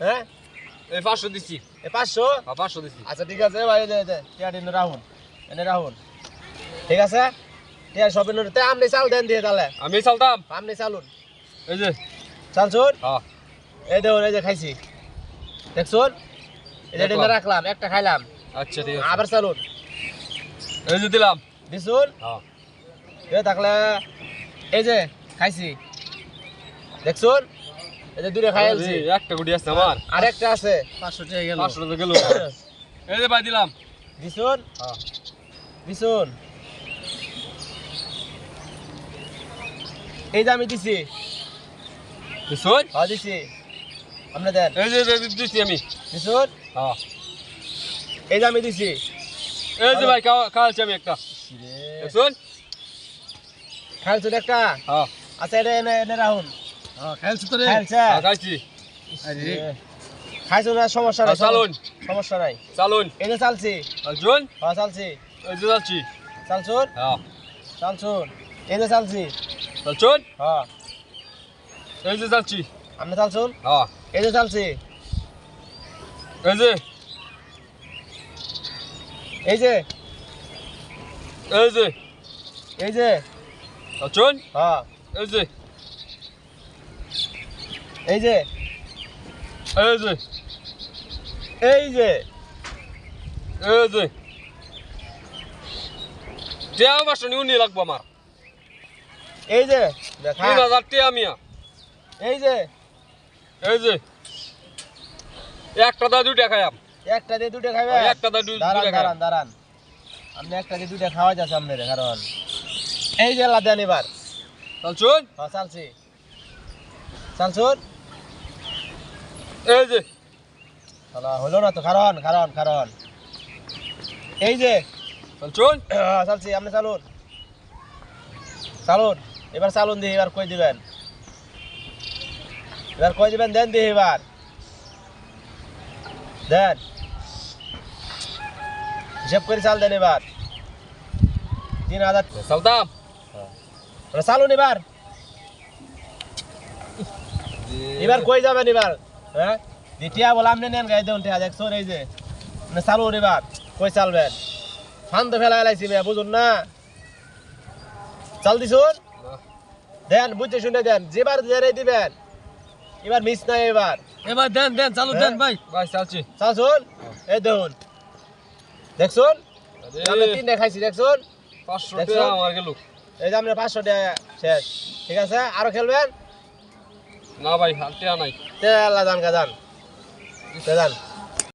হ্যাঁ এই 500 দিছি। এ 500 হ্যাঁ 500 দিছি। আচ্ছা ঠিক আছে ভাই দে টিয়াটি এনে রাহুন ঠিক আছে টিয়া সব এনে তে আমনি চাল দেন দিয়ে তাহলে আমি চালতাম। আমনি চালুন এই যে চালছুন হ্যাঁ এই দেখুন এই যে খাইছি দেখছুন এই যে এনে রাখলাম একটা খাইলাম আচ্ছা ঠিক আছে। আবার চালুন এই যে দিলাম। দিছুন হ্যাঁ এ থাকলে এই যে খাইছি দেখছুন এই যে দুইটা খাইলছি একটা গুটি আছে আমার। আরেকটা আছে 500 টাকা গেল 500 তো গেল। এই যে ভাই দিলাম। দিছুন হ্যাঁ দিছুন এই যে আমি দিছি দিছুন? হ্যাঁ দিছি আপনি দেন এই যে দিছি আমি। দিছুন হ্যাঁ এই যে আমি দিছি এই যে ভাই খাওয়াচ্ছি আমি একটা। দিছুন? খাইলছুন একটা হ্যাঁ আচ্ছা এটা এনে এনে রাহুন খেলছি তো রে খাইলছে হ্যাঁ খাইছি। খাইছুন না সমস্যা নাই চালুন সমস্যা নাই চালুন। এই যে চালছি চালছুন? হ্যাঁ চালছি এই যে চালছি। চালছুন হ্যাঁ চালছুন এই যে চালছি চালছুন? হ্যাঁ এই যে চালছি। আপনি চালছুন হ্যাঁ এই যে চালছি এই যে এই যে এই যে এই যে চালছুন? হ্যাঁ এই যে এই যে এই যে এই যে এই যে টিয়া 500 নিউনি লাগবো আমার। এই যে দেখা 3000 টিয়া মিয়া। এই যে এই যে একটা দা দুইটা খাইয়াম। একটা দিয়ে দুটো খাবে একটা দা দুইটা দাঁড়ান খাইয়াম। দাঁড়ান দাঁড়ান আপনি একটা দিয়ে দুটো খাওয়া যাচ্ছে আপনার কারণ এই যে লাদেন এবার চালছুন? হ্যাঁ চালছি চালছুন এই যে হলো না তো কারণ কারণ কারণ এই যে চালছুন? হ্যাঁ চালছি আপনি চালুন চালুন এবার চালুন দিয়ে এবার কই দিবেন এবার কই দিবেন দেন দিয়ে এবার দেন হিসাব করে চাল দেন এবার 3000 চালতাম। চালুন এবার এবার কই যাবেন এবার হ্যাঁ দ্বিতীয় বলে আপনি নেন গাই দেন টিয়া দেখছো এই যে আপনি চালুন এবার কই চালবেন ফান তো ফেলা লাইছি মেয়ে বুঝুন না চাল দিছুন দেন বুঝতে শুনে দেন যেবার জেরে দিবেন এবার মিস নাই এবার এবার দেন দেন চালু দেন ভাই ভাই চালছি। চালছুন এই দেখুন দেখছুন আমরা তিন দেখাইছি দেখছুন 500 দেখছো? টাকা আমার গেল। এই যে আমরা 500 টাকা শেষ ঠিক আছে আরো খেলবেন না ভাই আর টিয়া নাই। তে আল্লাহ জান গাজান তে জান